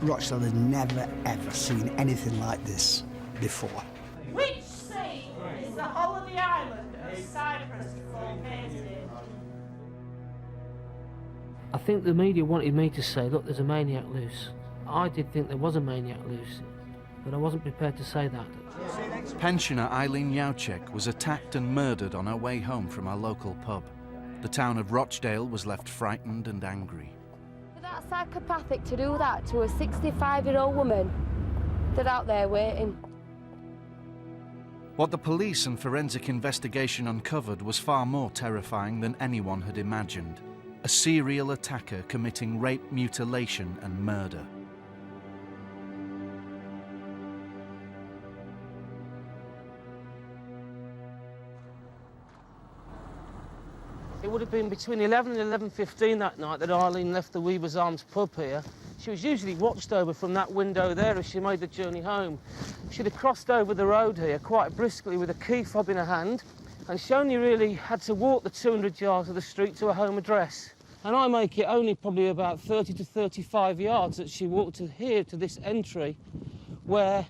Rochdale had never, ever seen anything like this before. Which sea is the whole of the island of Cyprus located? I think the media wanted me to say, look, there's a maniac loose. I did think there was a maniac loose, but I wasn't prepared to say that. Pensioner Eileen Jauchek was attacked and murdered on her way home from our local pub. The town of Rochdale was left frightened and angry. For that psychopathic to do that to a 65-year-old woman, they're out there waiting. What the police and forensic investigation uncovered was far more terrifying than anyone had imagined. A serial attacker committing rape, mutilation and murder. It would have been between 11 and 11:15 that night that Eileen left the Weaver's Arms pub here. She was usually watched over from that window there as she made the journey home. She'd have crossed over the road here quite briskly with a key fob in her hand, and she only really had to walk the 200 yards of the street to her home address. And I make it only probably about 30 to 35 yards that she walked to here, to this entry, where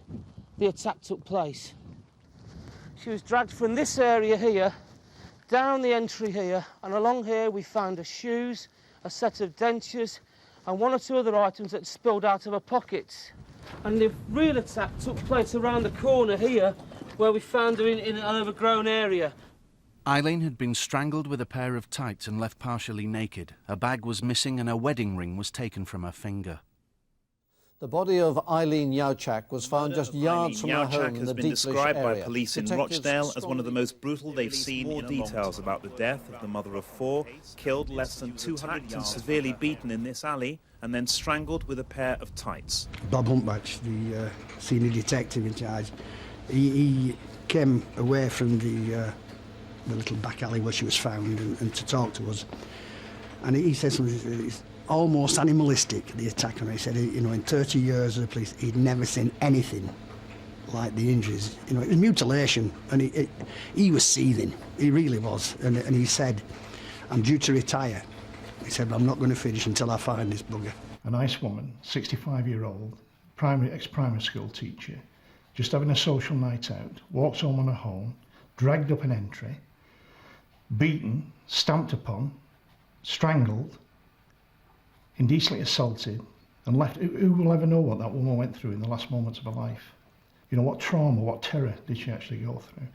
the attack took place. She was dragged from this area here, down the entry here, and along here we found her shoes, a set of dentures, and one or two other items that spilled out of her pockets. And the real attack took place around the corner here, where we found her in an overgrown area. Eileen had been strangled with a pair of tights and left partially naked. Her bag was missing and a wedding ring was taken from her finger. The body of Eileen Jauchek was found just yards from her home in the deep has been described by area. police in Rochdale as one of the most brutal they've seen. More details about the death of the mother of four, killed less than 200 yards, and severely beaten in this alley, and then strangled with a pair of tights. Bob Humpbach, the senior detective in charge, he came away from the little back alley where she was found and to talk to us. And he said something, it's almost animalistic, the attack on her. He said, you know, in 30 years of the police, he'd never seen anything like the injuries. You know, it was mutilation, and he was seething. He really was. And he said, I'm due to retire. He said, but I'm not going to finish until I find this bugger. A nice woman, 65-year-old, ex-primary school teacher, just having a social night out, walks home on her own, dragged up an entry, beaten, stamped upon, strangled, indecently assaulted, and left. Who will ever know what that woman went through in the last moments of her life? You know, what trauma, what terror did she actually go through?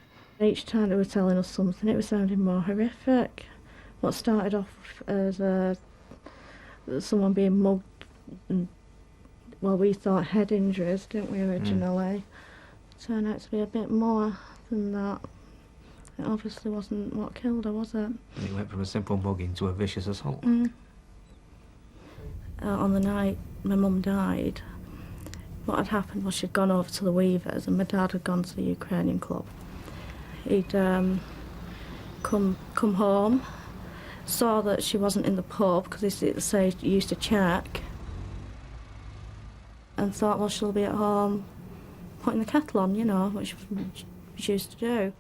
Each time they were telling us something, it was sounding more horrific. What started off as someone being mugged, and, well, we thought head injuries, didn't we, originally? Turned out to be a bit more than that. It obviously wasn't what killed her, was it? And it went from a simple mugging to a vicious assault. On the night my mum died, what had happened was she'd gone over to the Weavers and my dad had gone to the Ukrainian club. He'd come home, saw that she wasn't in the pub because he used to check, and thought, well, she'll be at home putting the kettle on, you know, which she used to do.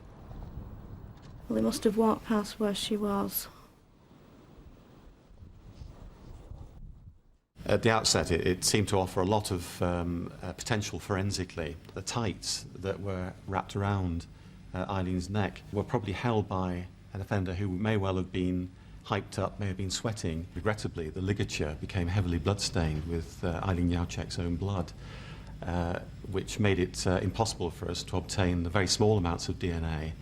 Well, he must have walked past where she was. At the outset, it seemed to offer a lot of potential forensically. The tights that were wrapped around Eileen's neck were probably held by an offender who may well have been hyped up, may have been sweating. Regrettably, the ligature became heavily bloodstained with Eileen Jauchek's own blood, which made it impossible for us to obtain the very small amounts of DNA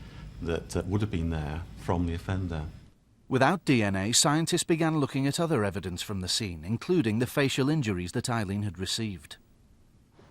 that would have been there from the offender. Without DNA, scientists began looking at other evidence from the scene, including the facial injuries that Eileen had received.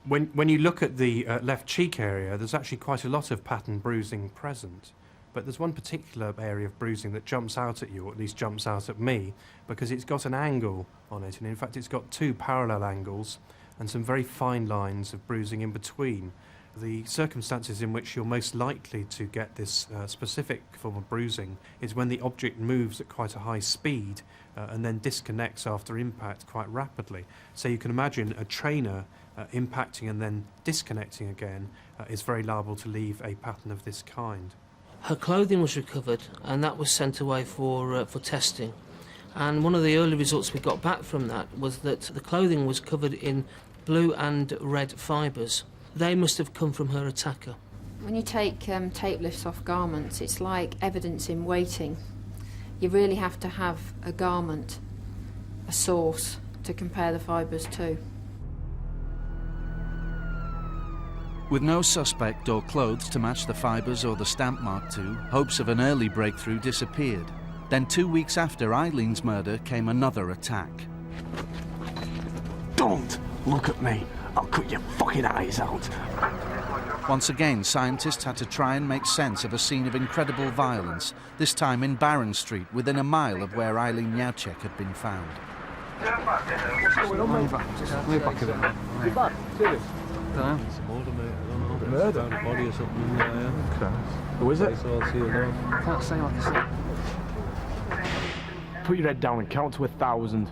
When you look at the left cheek area, there's actually quite a lot of pattern bruising present. But there's one particular area of bruising that jumps out at you, or at least jumps out at me, because it's got an angle on it, and in fact it's got two parallel angles and some very fine lines of bruising in between. The circumstances in which you're most likely to get this specific form of bruising is when the object moves at quite a high speed and then disconnects after impact quite rapidly. So you can imagine a trainer impacting and then disconnecting again is very liable to leave a pattern of this kind. Her clothing was recovered and that was sent away for testing. And one of the early results we got back from that was that the clothing was covered in blue and red fibres. They must have come from her attacker. When you take tape lifts off garments, it's like evidence in waiting. You really have to have a garment, a source, to compare the fibres to. With no suspect or clothes to match the fibres or the stamp mark to, hopes of an early breakthrough disappeared. Then 2 weeks after Eileen's murder came another attack. Don't look at me. I'll cut your fucking eyes out. Once again, scientists had to try and make sense of a scene of incredible violence, this time in Barron Street, within a mile of where Eileen Jauchek had been found. What's going on, mate? Just lay back a bit, man. You back? Serious? I don't know. Murder? Found a body or something. Okay. Who is it? Can't say like I said. Put your head down and count to 1,000.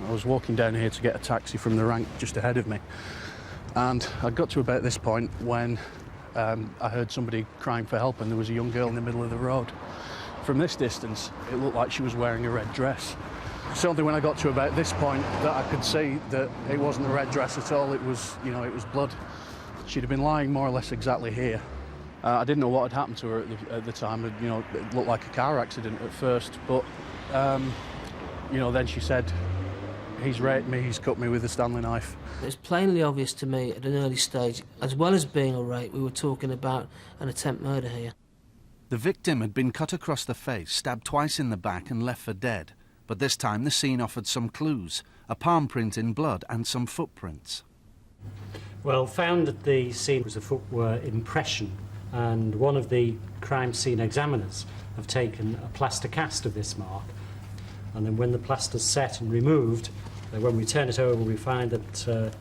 I was walking down here to get a taxi from the rank just ahead of me, and I got to about this point when I heard somebody crying for help, and there was a young girl in the middle of the road. From this distance, it looked like she was wearing a red dress. It's only when I got to about this point that I could see that it wasn't a red dress at all. It was, you know, it was blood. She'd have been lying more or less exactly here. I didn't know what had happened to her at the time. You know, it looked like a car accident at first, but you know, then she said, "He's raped me, he's cut me with a Stanley knife." It was plainly obvious to me at an early stage, as well as being a rape, we were talking about an attempt murder here. The victim had been cut across the face, stabbed twice in the back and left for dead. But this time the scene offered some clues, a palm print in blood and some footprints. Well, found at the scene was a footwear impression, and one of the crime scene examiners have taken a plaster cast of this mark. And then when the plaster's set and removed, when we turn it over, we find that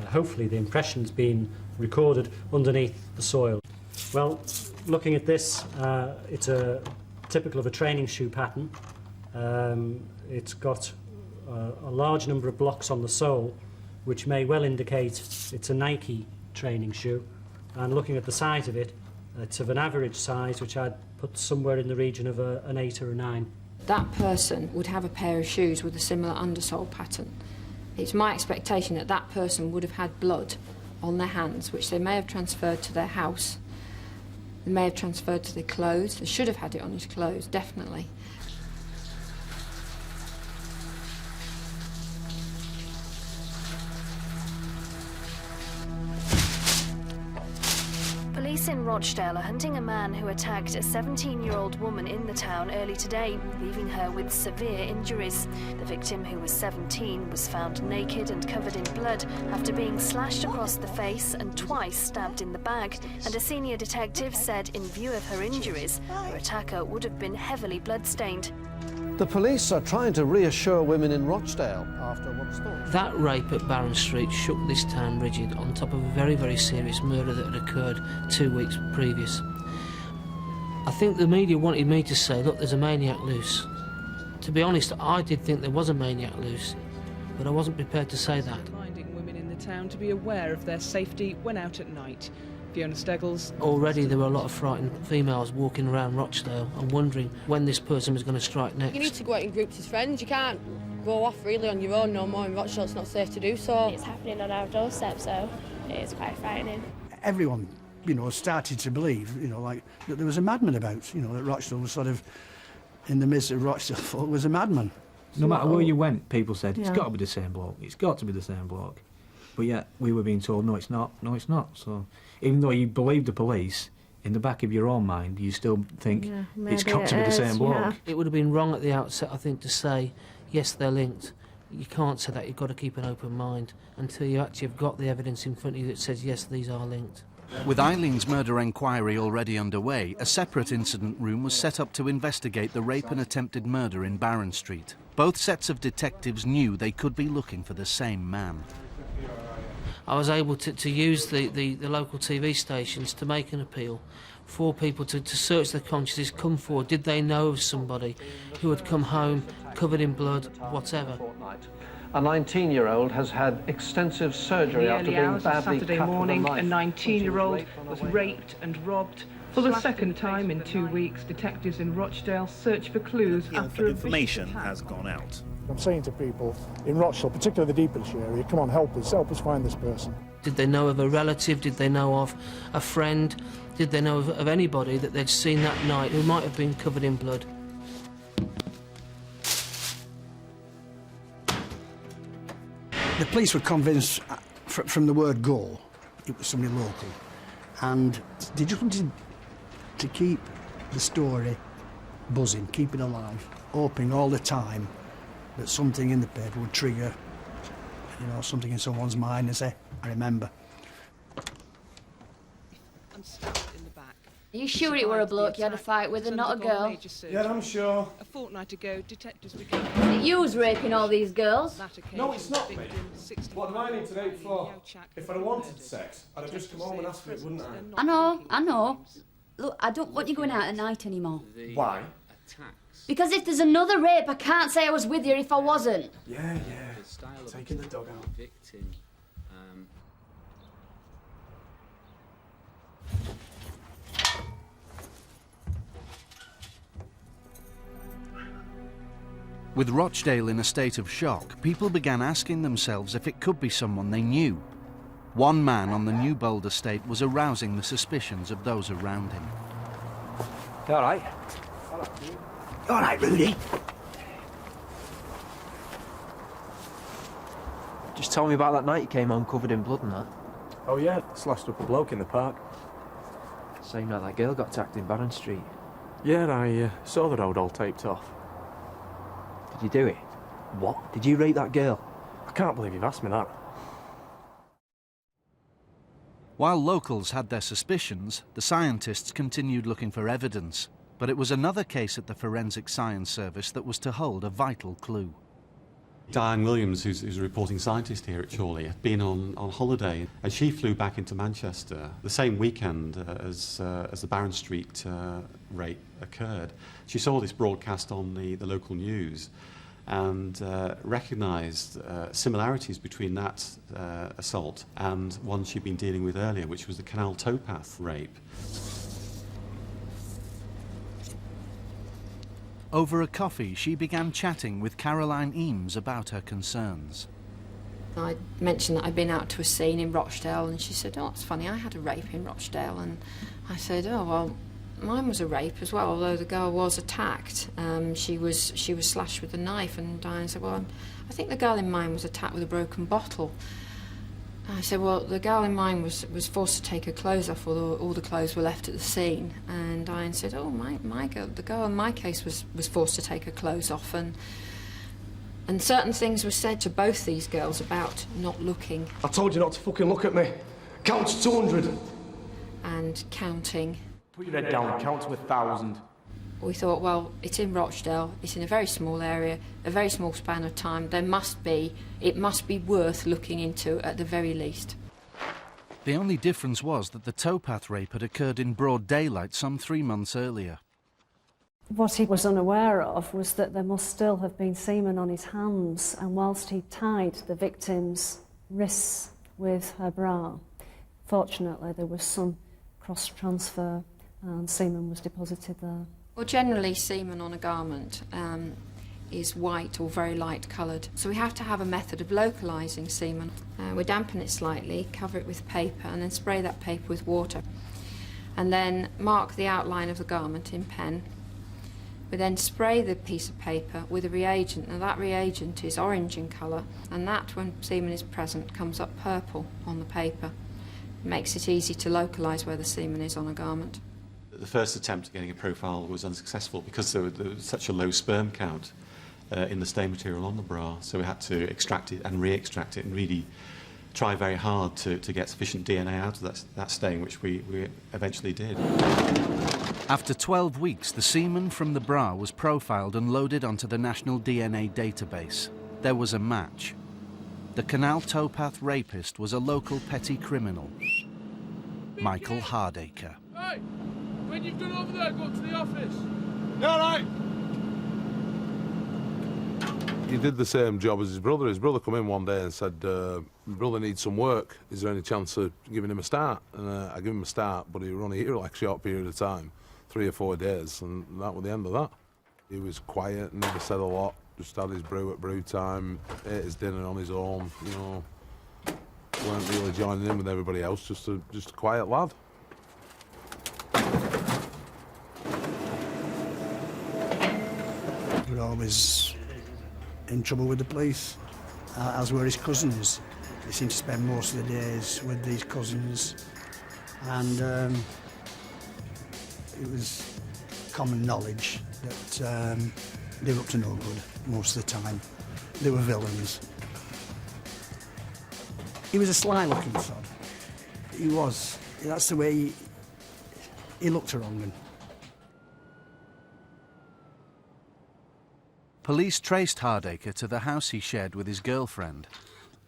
hopefully the impression's been recorded underneath the soil. Well, looking at this, it's typical of a training shoe pattern. It's got a large number of blocks on the sole, which may well indicate it's a Nike training shoe. And looking at the size of it, it's of an average size, which I'd put somewhere in the region of an 8 or a 9. That person would have a pair of shoes with a similar undersole pattern. It's my expectation that that person would have had blood on their hands, which they may have transferred to their house. They may have transferred to their clothes. They should have had it on his clothes, definitely. Police in Rochdale are hunting a man who attacked a 17-year-old woman in the town early today, leaving her with severe injuries. The victim, who was 17, was found naked and covered in blood after being slashed across the face and twice stabbed in the back, and a senior detective said in view of her injuries, her attacker would have been heavily bloodstained. The police are trying to reassure women in Rochdale after what's thought. That rape at Barron Street shook this town rigid on top of a very, very serious murder that had occurred 2 weeks previous. I think the media wanted me to say, look, there's a maniac loose. To be honest, I did think there was a maniac loose, but I wasn't prepared to say that. Reminding women in the town to be aware of their safety when out at night. Fiona Steggles. Already there were a lot of frightened females walking around Rochdale and wondering when this person was going to strike next. You need to go out in groups as friends. You can't go off really on your own no more in Rochdale. It's not safe to do so. It's happening on our doorstep, so it is quite frightening. Everyone, you know, started to believe, you know, like that there was a madman about, you know, that Rochdale was sort of in the midst of Rochdale thought was a madman. No matter where you went, people said, it's got to be the same bloke, it's got to be the same bloke. But yet, we were being told, no, it's not, no, it's not. So, even though you believe the police, in the back of your own mind, you still think it's got to be the same bloke. Yeah. It would have been wrong at the outset, I think, to say, yes, they're linked. You can't say that. You've got to keep an open mind until you actually have got the evidence in front of you that says, yes, these are linked. With Eileen's murder inquiry already underway, a separate incident room was set up to investigate the rape and attempted murder in Barron Street. Both sets of detectives knew they could be looking for the same man. I was able to use the local TV stations to make an appeal for people to search their consciences, come forward. Did they know of somebody who had come home covered in blood, whatever? A 19-year-old has had extensive surgery after being badly Saturday cut morning, with a a knife. 19-year-old was raped and robbed. For the second time in 2 weeks, detectives in Rochdale search for clues after a information has gone out. I'm saying to people in Rochdale, particularly the Deepish area, come on, help us find this person. Did they know of a relative? Did they know of a friend? Did they know of anybody that they'd seen that night who might have been covered in blood? The police were convinced from the word go it was somebody local, and they just wanted to keep the story buzzing, keep it alive, hoping all the time that something in the paper would trigger, you know, something in someone's mind and say, I remember. Are you sure it were a bloke you had a fight with and not a girl? Yeah, I'm sure. A fortnight ago, detectives began... Is it you who's raping all these girls? No, it's not me. What do I need to do it for? If I'd have wanted sex, I'd have just come home and asked for it, wouldn't I? I know. Look, I don't want you going out at night anymore. Why? Because if there's another rape, I can't say I was with you if I wasn't. Yeah. Taking the dog out. With Rochdale in a state of shock, people began asking themselves if it could be someone they knew. One man on the New Bold estate was arousing the suspicions of those around him. You all right? All right, Rudy. Just tell me about that night you came home covered in blood and that. Oh yeah, slashed up a bloke in the park. Same night that girl got attacked in Barron Street. Yeah, I saw the road all taped off. Did you do it? What? Did you rape that girl? I can't believe you've asked me that. While locals had their suspicions, the scientists continued looking for evidence. But it was another case at the Forensic Science Service that was to hold a vital clue. Diane Williams, who's a reporting scientist here at Chorley, had been on holiday, and she flew back into Manchester the same weekend as the Barron Street rape occurred. She saw this broadcast on the local news and recognised similarities between that assault and one she'd been dealing with earlier, which was the Canal Towpath rape. Over a coffee, she began chatting with Caroline Eames about her concerns. I mentioned that I'd been out to a scene in Rochdale, and she said, oh, it's funny, I had a rape in Rochdale. And I said, oh, well, mine was a rape as well, although the girl was attacked. She was slashed with a knife, and Diane said, well, I think the girl in mine was attacked with a broken bottle. I said, well, the girl in mine was forced to take her clothes off, although all the clothes were left at the scene. And Diane said, oh, the girl in my case was forced to take her clothes off. And certain things were said to both these girls about not looking. I told you not to fucking look at me. Count to 200. And counting. Put your head down, count to 1,000. We thought, well, it's in Rochdale, it's in a very small area, a very small span of time. It must be worth looking into at the very least. The only difference was that the towpath rape had occurred in broad daylight some 3 months earlier. What he was unaware of was that there must still have been semen on his hands, and whilst he tied the victim's wrists with her bra, fortunately there was some cross-transfer and semen was deposited there. Well, generally semen on a garment is white or very light coloured, so we have to have a method of localising semen. We dampen it slightly, cover it with paper, and then spray that paper with water, and then mark the outline of the garment in pen. We then spray the piece of paper with a reagent. Now that reagent is orange in colour, and that, when semen is present, comes up purple on the paper. It makes it easy to localise where the semen is on a garment. The first attempt at getting a profile was unsuccessful because there was such a low sperm count in the stain material on the bra, so we had to extract it and re-extract it and really try very hard to get sufficient DNA out of that stain, which we eventually did. After 12 weeks, the semen from the bra was profiled and loaded onto the National DNA database. There was a match. The Canal Towpath rapist was a local petty criminal, Michael Hardaker. Hey! When you've done over there, go up to the office. No, no. He did the same job as his brother. His brother come in one day and said, my brother needs some work. Is there any chance of giving him a start? And I gave him a start, but he was only here like a short period of time, 3 or 4 days, and that was the end of that. He was quiet, never said a lot, just had his brew at brew time, ate his dinner on his own, you know. Weren't really joining in with everybody else, just a quiet lad. He was always in trouble with the police, as were his cousins. He seemed to spend most of the days with these cousins, and it was common knowledge that they were up to no good most of the time. They were villains. He was a sly-looking sod. He was. That's the way he looked around him. Police traced Hardaker to the house he shared with his girlfriend.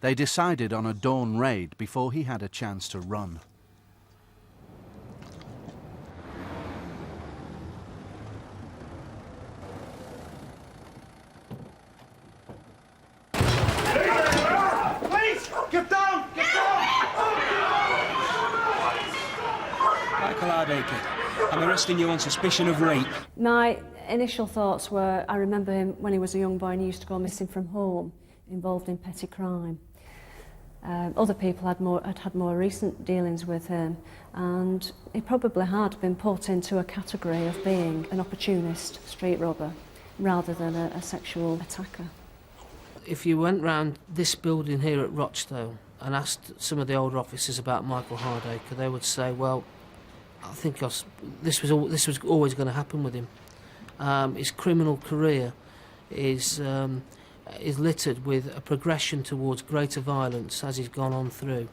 They decided on a dawn raid before he had a chance to run. Please, get down! Get down! Michael Hardaker, I'm arresting you on suspicion of rape. My initial thoughts were, I remember him when he was a young boy and he used to go missing from home, involved in petty crime. Other people had more recent dealings with him, and he probably had been put into a category of being an opportunist street robber rather than a sexual attacker. If you went round this building here at Rochdale and asked some of the older officers about Michael Hardaker, they would say, well, I think this was always going to happen with him. His criminal career is littered with a progression towards greater violence as he's gone on through.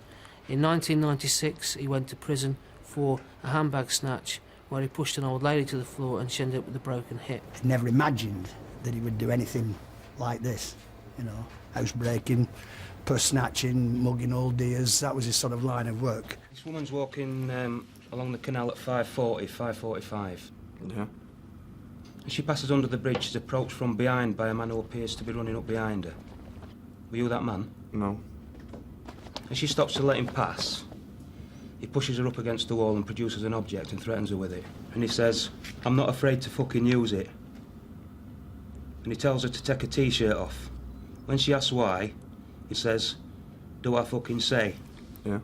In 1996, he went to prison for a handbag snatch where he pushed an old lady to the floor and she ended up with a broken hip. I never imagined that he would do anything like this, you know, housebreaking, purse snatching, mugging old dears. That was his sort of line of work. This woman's walking along the canal at 5:45. Yeah. As she passes under the bridge, she's approached from behind by a man who appears to be running up behind her. Were you that man? No. As she stops to let him pass, he pushes her up against the wall and produces an object and threatens her with it. And he says, I'm not afraid to fucking use it. And he tells her to take her t-shirt off. When she asks why, he says, do I fucking say? Yeah.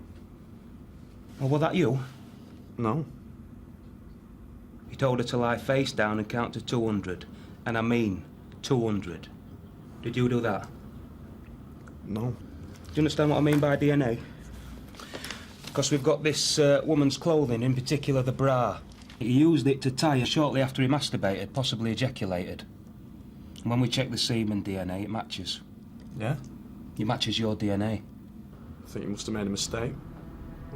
Well, was that you? No. He told her to lie face down and count to 200. And I mean 200. Did you do that? No. Do you understand what I mean by DNA? Because we've got this woman's clothing, in particular the bra. He used it to tie her shortly after he masturbated, possibly ejaculated. And when we check the semen DNA, it matches. Yeah? It matches your DNA. I think you must have made a mistake.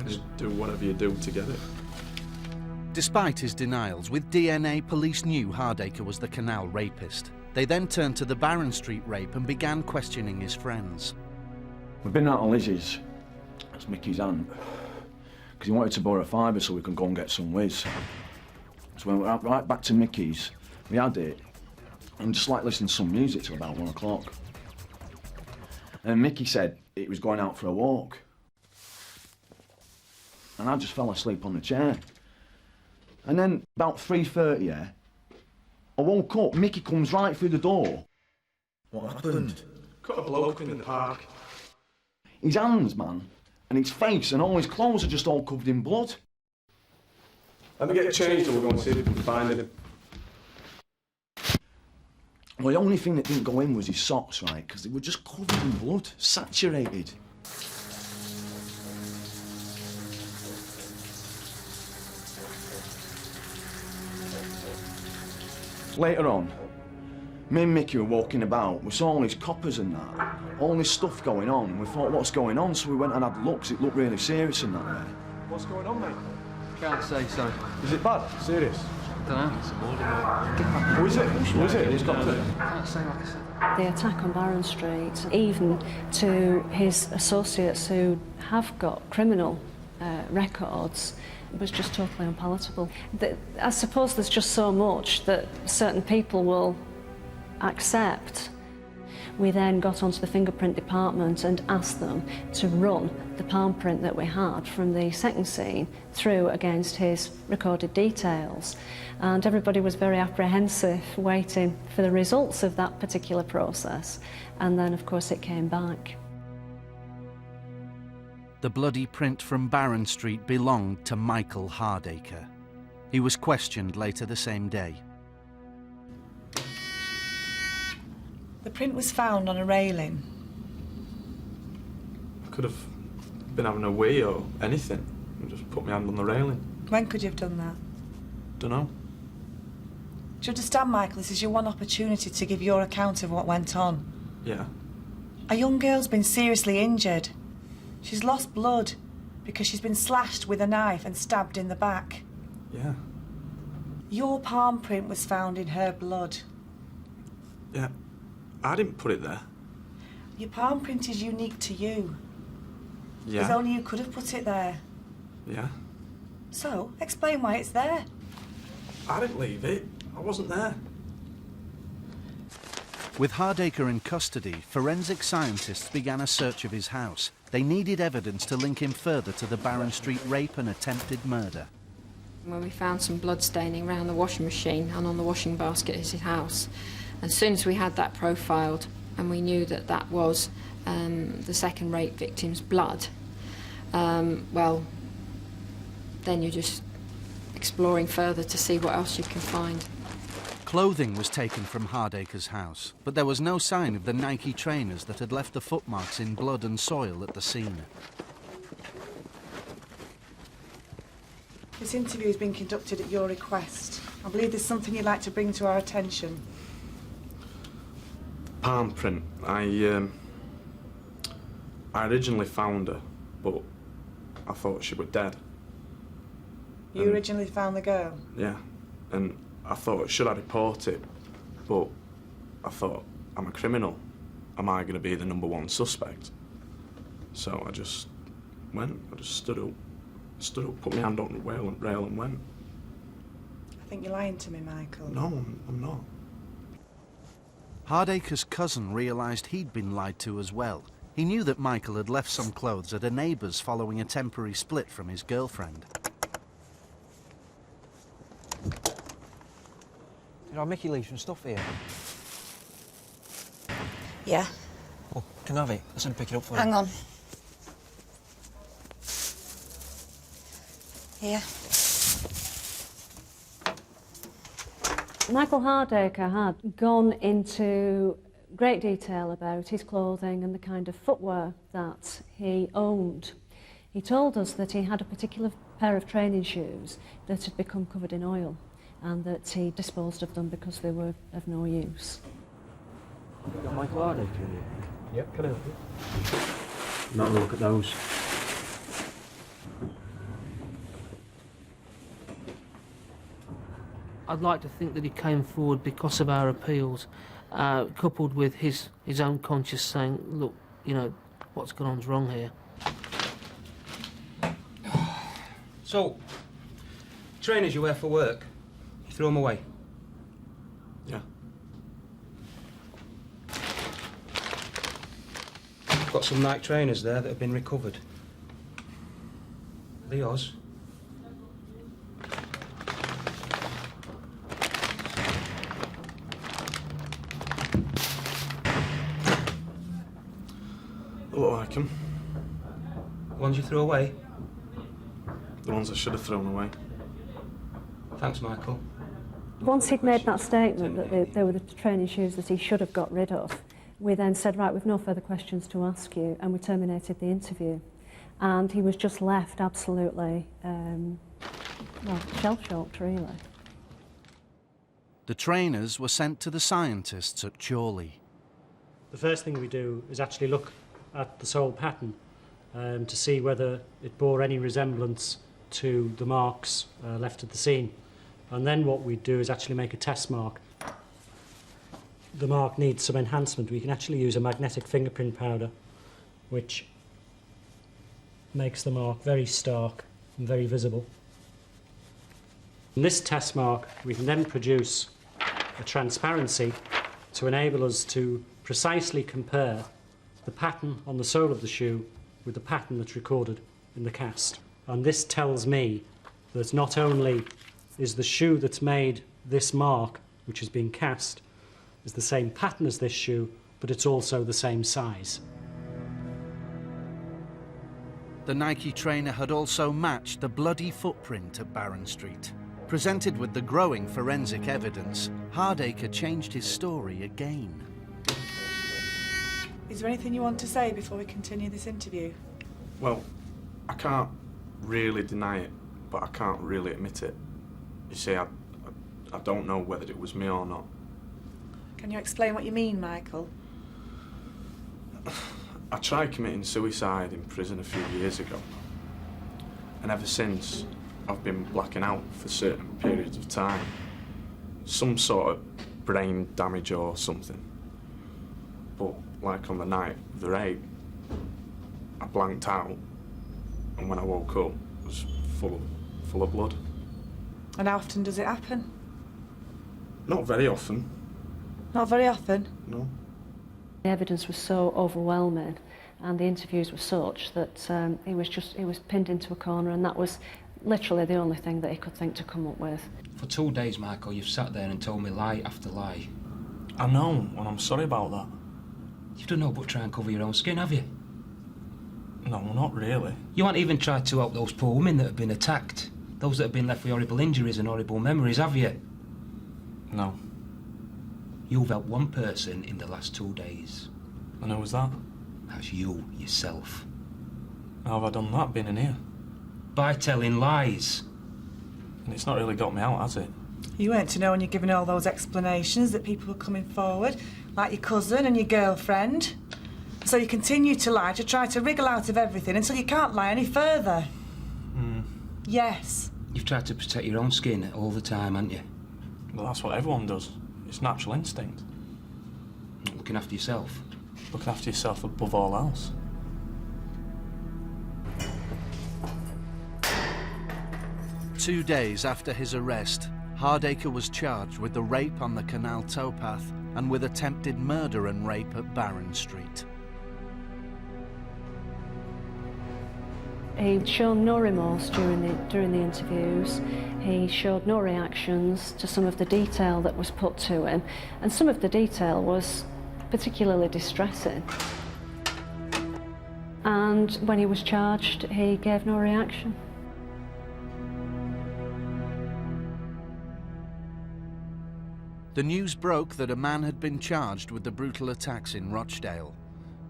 Just do whatever you do to get it. Despite his denials, with DNA, police knew Hardaker was the canal rapist. They then turned to the Barron Street rape and began questioning his friends. We've been out to Lizzie's, that's Mickey's aunt, because he wanted to borrow a fiver so we could go and get some whiz. So we went right back to Mickey's, we had it, and just like listening to some music till about 1 o'clock. And Mickey said it was going out for a walk. And I just fell asleep on the chair. And then about 3:30, yeah, I woke up, Mickey comes right through the door. What happened? Got a bloke in the park. His hands, man, and his face and all his clothes are just all covered in blood. Let me get changed and we'll go and see if we can find him. Well, the only thing that didn't go in was his socks, right, because they were just covered in blood, saturated. Later on, me and Mickey were walking about, we saw all these coppers and that, all this stuff going on, and we thought, what's going on? So we went and had a look, 'cause it looked really serious in that way. What's going on, mate? Can't say so. Is it bad? Serious? Don't know. It's a border. Who is it? Who is it? Who's got it? Can't say, like I said. The attack on Barron Street, even to his associates who have got criminal records, was just totally unpalatable. I suppose there's just so much that certain people will accept. We then got onto the fingerprint department and asked them to run the palm print that we had from the second scene through against his recorded details. And everybody was very apprehensive, waiting for the results of that particular process. And then, of course, it came back. The bloody print from Barron Street belonged to Michael Hardaker. He was questioned later the same day. The print was found on a railing. I could have been having a wee or anything and just put my hand on the railing. When could you have done that? Dunno. Do you understand, Michael, this is your one opportunity to give your account of what went on. Yeah. A young girl's been seriously injured. She's lost blood because she's been slashed with a knife and stabbed in the back. Yeah. Your palm print was found in her blood. Yeah. I didn't put it there. Your palm print is unique to you. Yeah. Because only you could have put it there. Yeah. So, explain why it's there. I didn't leave it. I wasn't there. With Hardaker in custody, forensic scientists began a search of his house. They needed evidence to link him further to the Barron Street rape and attempted murder. When we found some blood staining around the washing machine and on the washing basket at his house, as soon as we had that profiled and we knew that that was the second rape victim's blood, well, then you're just exploring further to see what else you can find. Clothing was taken from Hardaker's house, but there was no sign of the Nike trainers that had left the footmarks in blood and soil at the scene. This interview has been conducted at your request. I believe there's something you'd like to bring to our attention. Palm print. I originally found her, but I thought she was dead. You originally found the girl? Yeah, and I thought, should I report it? But I thought, I'm a criminal. Am I going to be the #1 suspect? So I just went. I just stood up, put my hand on the rail and went. I think you're lying to me, Michael. No, I'm not. Hardaker's cousin realised he'd been lied to as well. He knew that Michael had left some clothes at a neighbour's following a temporary split from his girlfriend. Did our Mickey leave some stuff here? Yeah. Oh, can I have it? I'll send pick it up for you. Hang on. Here. Michael Hardaker had gone into great detail about his clothing and the kind of footwear that he owned. He told us that he had a particular pair of training shoes that had become covered in oil and that he disposed of them because they were of no use. You got Michael Hardaker in here? Yep, can I help you? Not a look at those. I'd like to think that he came forward because of our appeals, coupled with his own conscience saying, look, you know, what's going on's wrong here. So, trainers you wear for work, you throw them away? Yeah. I've got some Nike trainers there that have been recovered. Are they yours? Look like them. The ones you threw away? The ones I should have thrown away. Thanks, Michael. Once he'd made that statement that they were the training shoes that he should have got rid of, we then said, right, we've no further questions to ask you, and we terminated the interview. And he was just left absolutely, well, shell-shocked, really. The trainers were sent to the scientists at Chorley. The first thing we do is actually look at the sole pattern to see whether it bore any resemblance to the marks left at the scene. And then what we do is actually make a test mark. The mark needs some enhancement. We can actually use a magnetic fingerprint powder, which makes the mark very stark and very visible. In this test mark, we can then produce a transparency to enable us to precisely compare the pattern on the sole of the shoe with the pattern that's recorded in the cast. And this tells me that not only is the shoe that's made this mark, which has been cast, is the same pattern as this shoe, but it's also the same size. The Nike trainer had also matched the bloody footprint at Barron Street. Presented with the growing forensic evidence, Hardaker changed his story again. Is there anything you want to say before we continue this interview? Well, I can't really deny it, but I can't really admit it. You see, I don't know whether it was me or not. Can you explain what you mean, Michael? I tried committing suicide in prison a few years ago, and ever since I've been blacking out for certain periods of time. Some sort of brain damage or something. But like on the night of the rape, I blanked out, and when I woke up, it was full of blood. And how often does it happen? Not very often. Not very often? No. The evidence was so overwhelming and the interviews were such that he was pinned into a corner, and that was literally the only thing that he could think to come up with. For 2 days, Michael, you've sat there and told me lie after lie. I know, and I'm sorry about that. You've done no but try and cover your own skin, have you? No, not really. You haven't even tried to help those poor women that have been attacked. Those that have been left with horrible injuries and horrible memories, have you? No. You've helped one person in the last 2 days. And who was that? That's you, yourself. How have I done that, being in here? By telling lies. And it's not really got me out, has it? You weren't to know when you're giving all those explanations that people were coming forward, like your cousin and your girlfriend. So you continue to lie, to try to wriggle out of everything until you can't lie any further. Yes. You've tried to protect your own skin all the time, haven't you? Well, that's what everyone does. It's natural instinct. Looking after yourself. Looking after yourself above all else. Two days after his arrest, Hardaker was charged with the rape on the canal towpath and with attempted murder and rape at Barron Street. He'd shown no remorse during the interviews. He showed no reactions to some of the detail that was put to him, and some of the detail was particularly distressing. And when he was charged, he gave no reaction. The news broke that a man had been charged with the brutal attacks in Rochdale.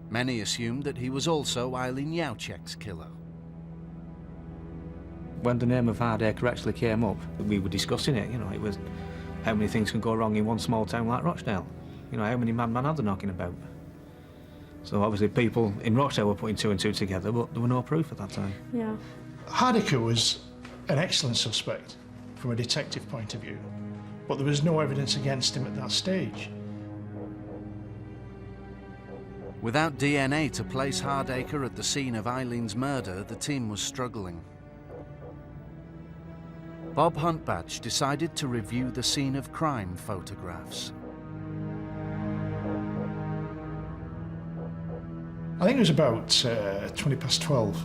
Many assumed that he was also Eileen Yauchek's killer. When the name of Hardaker actually came up, we were discussing it, you know, it was how many things can go wrong in one small town like Rochdale? You know, how many madmen are there knocking about? So obviously people in Rochdale were putting two and two together, but there were no proof at that time. Yeah. Hardaker was an excellent suspect from a detective point of view, but there was no evidence against him at that stage. Without DNA to place Hardaker at the scene of Eileen's murder, the team was struggling. Bob Huntbatch decided to review the scene of crime photographs. I think it was about 12:20.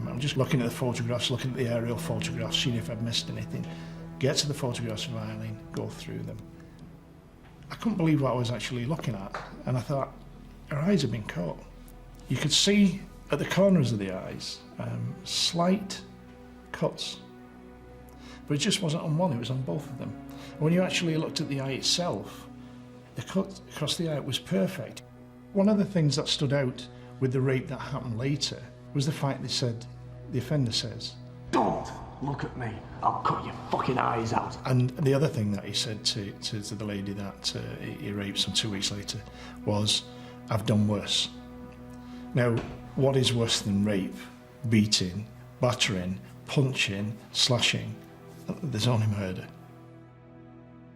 I'm just looking at the photographs, looking at the aerial photographs, seeing if I'd missed anything. Get to the photographs of Eileen, go through them. I couldn't believe what I was actually looking at, and I thought, her eyes had been caught. You could see at the corners of the eyes slight cuts, but it just wasn't on one, it was on both of them. And when you actually looked at the eye itself, the cut across the eye was perfect. One of the things that stood out with the rape that happened later was the fact the offender says, "Don't look at me, I'll cut your fucking eyes out." And the other thing that he said to the lady that he raped some 2 weeks later was, "I've done worse." Now, what is worse than rape? Beating, battering, punching, slashing. There's only murder.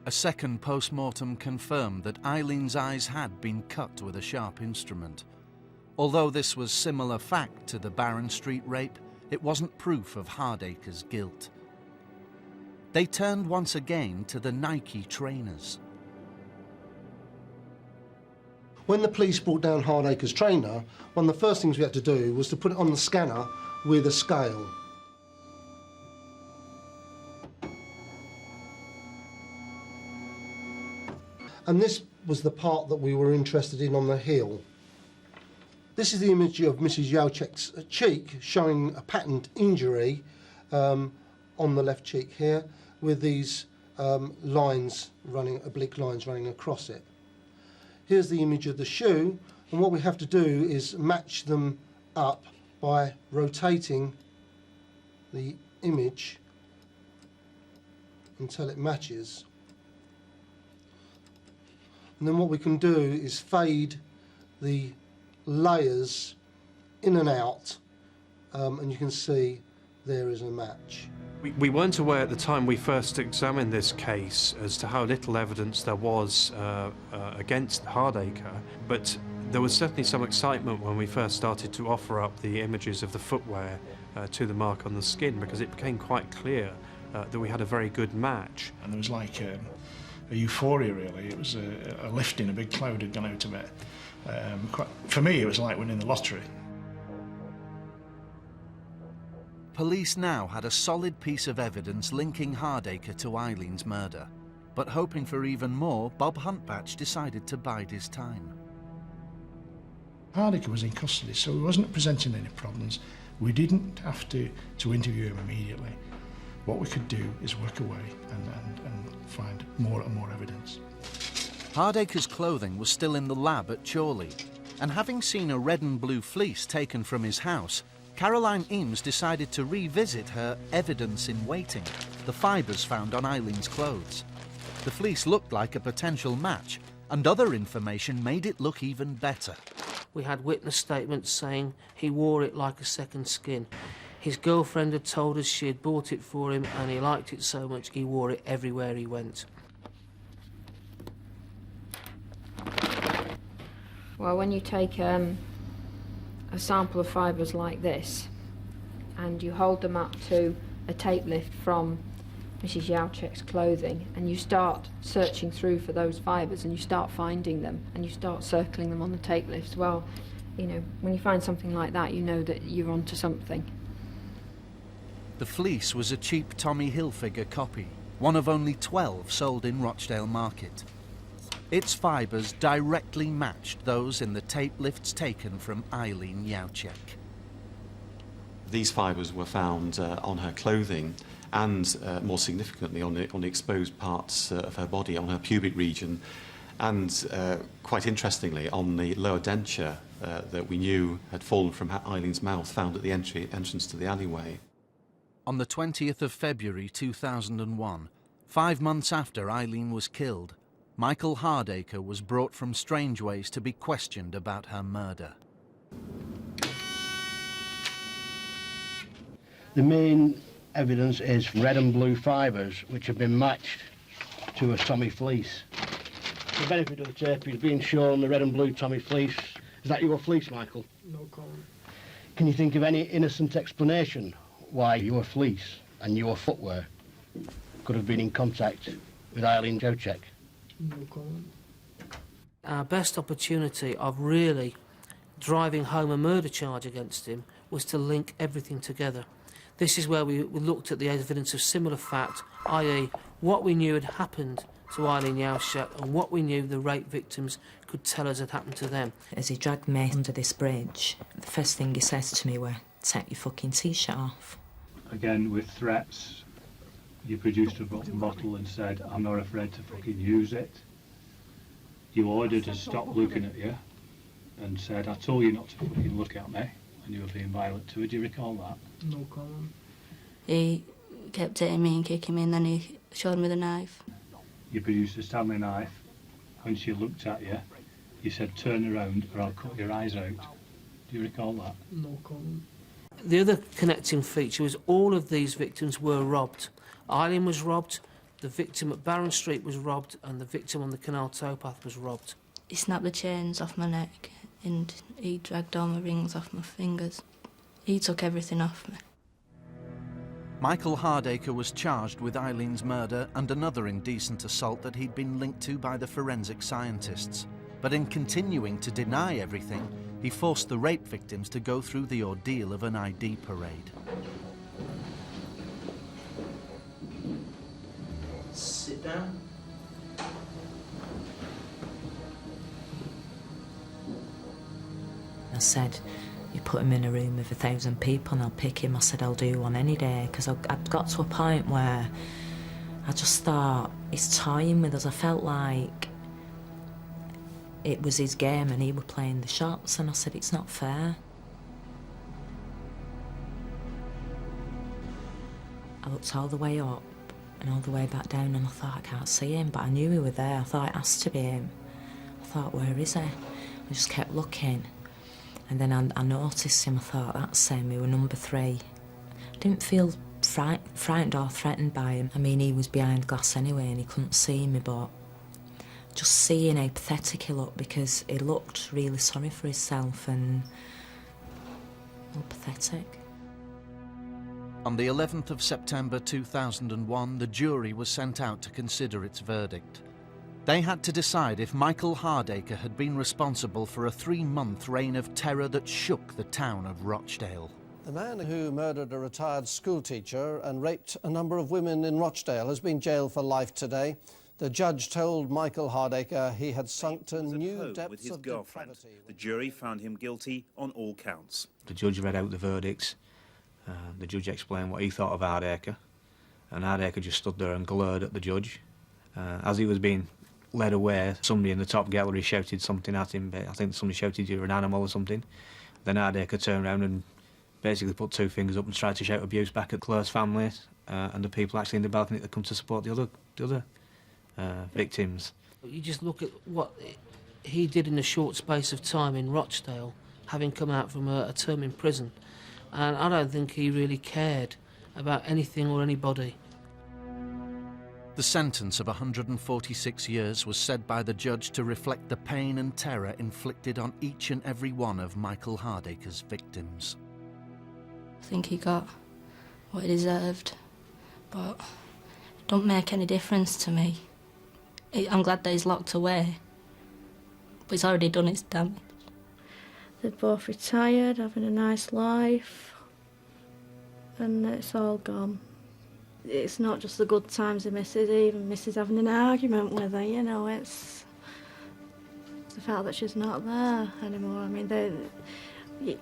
A second post-mortem confirmed that Eileen's eyes had been cut with a sharp instrument. Although this was similar fact to the Barron Street rape, it wasn't proof of Hardaker's guilt. They turned once again to the Nike trainers. When the police brought down Hardaker's trainer, one of the first things we had to do was to put it on the scanner with a scale. And this was the part that we were interested in on the heel. This is the image of Mrs. Yauchek's cheek, showing a patterned injury on the left cheek here, with these lines running, oblique lines running across it. Here's the image of the shoe, and what we have to do is match them up by rotating the image until it matches. And then what we can do is fade the layers in and out, and you can see there is a match. We weren't aware at the time we first examined this case as to how little evidence there was against Hardaker, but there was certainly some excitement when we first started to offer up the images of the footwear to the mark on the skin, because it became quite clear that we had a very good match. And there was like a euphoria, really. It was a lifting, a big cloud had gone out of it. For me, it was like winning the lottery. Police now had a solid piece of evidence linking Hardaker to Eileen's murder. But hoping for even more, Bob Huntbatch decided to bide his time. Hardaker was in custody, so he wasn't presenting any problems. We didn't have to interview him immediately. What we could do is work away and find more and more evidence. Hardaker's clothing was still in the lab at Chorley, and having seen a red and blue fleece taken from his house, Caroline Eames decided to revisit her evidence in waiting, the fibres found on Eileen's clothes. The fleece looked like a potential match, and other information made it look even better. We had witness statements saying he wore it like a second skin. His girlfriend had told us she had bought it for him and he liked it so much he wore it everywhere he went. Well, when you take a sample of fibres like this and you hold them up to a tape lift from Mrs. Yauchek's clothing and you start searching through for those fibres and you start finding them and you start circling them on the tape lifts, well, you know, when you find something like that, you know that you're onto something. The fleece was a cheap Tommy Hilfiger copy, one of only 12 sold in Rochdale Market. Its fibres directly matched those in the tape lifts taken from Eileen Yauchek. These fibres were found on her clothing and, more significantly, on the exposed parts of her body, on her pubic region, and, quite interestingly, on the lower denture that we knew had fallen from Eileen's mouth, found at the entrance to the alleyway. On the 20th of February 2001, 5 months after Eileen was killed, Michael Hardaker was brought from Strangeways to be questioned about her murder. The main evidence is red and blue fibres which have been matched to a Tommy fleece. For the benefit of the tape, he's being shown the red and blue Tommy fleece. Is that your fleece, Michael? No comment. Can you think of any innocent explanation why your fleece and your footwear could have been in contact with Eileen Yauchek? No comment. Our best opportunity of really driving home a murder charge against him was to link everything together. This is where we looked at the evidence of similar fact, i.e. what we knew had happened to Eileen Yauchek and what we knew the rape victims could tell us had happened to them. As he dragged me under this bridge, the first thing he says to me were, "Take your fucking t-shirt off." Again, with threats, you produced a bottle and said, "I'm not afraid to fucking use it." You ordered to stop looking at you and said, "I told you not to fucking look at me," and you were being violent to her. Do you recall that? No comment. He kept hitting me and kicking me, and then he showed me the knife. You produced a Stanley knife. When she looked at you, you said, "Turn around or I'll cut your eyes out." Do you recall that? No comment. The other connecting feature was all of these victims were robbed. Eileen was robbed, the victim at Barron Street was robbed, and the victim on the canal towpath was robbed. He snapped the chains off my neck and he dragged all my rings off my fingers. He took everything off me. Michael Hardaker was charged with Eileen's murder and another indecent assault that he'd been linked to by the forensic scientists. But in continuing to deny everything, he forced the rape victims to go through the ordeal of an ID parade. Sit down. I said, you put him in a room with 1,000 people and I'll pick him. I said, I'll do one any day, because I'd got to a point where I just thought, he's toying with us. I felt like it was his game and he were playing the shots, and I said, it's not fair. I looked all the way up and all the way back down, and I thought, I can't see him, but I knew he was there. I thought, it has to be him. I thought, where is he? I just kept looking, and then I noticed him. I thought, that's him. He was number 3. I didn't feel frightened or threatened by him. I mean, he was behind glass anyway and he couldn't see me, but just seeing how pathetic he looked, because he looked really sorry for himself and pathetic. On the 11th of September 2001, the jury was sent out to consider its verdict. They had to decide if Michael Hardaker had been responsible for a 3-month reign of terror that shook the town of Rochdale. The man who murdered a retired schoolteacher and raped a number of women in Rochdale has been jailed for life today. The judge told Michael Hardaker he had sunk to new depths with his of girlfriend. depravity. The jury found him guilty on all counts. The judge read out the verdicts. The judge explained what he thought of Hardaker, and Hardaker just stood there and glared at the judge. As he was being led away, somebody in the top gallery shouted something at him. I think somebody shouted, "You're an animal," or something. Then Hardaker turned around and basically put 2 fingers up and tried to shout abuse back at Claire's family and the people actually in the balcony that come to support the other victims. You just look at what he did in a short space of time in Rochdale, having come out from a term in prison, and I don't think he really cared about anything or anybody. The sentence of 146 years was said by the judge to reflect the pain and terror inflicted on each and every one of Michael Hardaker's victims. I think he got what he deserved, but it don't make any difference to me. I'm glad that he's locked away, but he's already done his damage. They're both retired, having a nice life, and it's all gone. It's not just the good times he misses, he even misses having an argument with her, you know, it's the fact that she's not there anymore. I mean,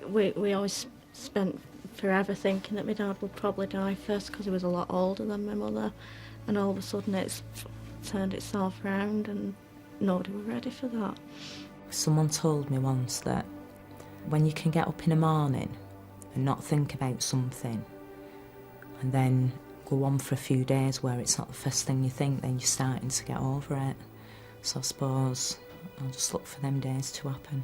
we always spent forever thinking that my dad would probably die first because he was a lot older than my mother, and all of a sudden it's turned itself round and nobody was ready for that. Someone told me once that when you can get up in the morning and not think about something and then go on for a few days where it's not the first thing you think, then you're starting to get over it. So I suppose I'll just look for them days to happen.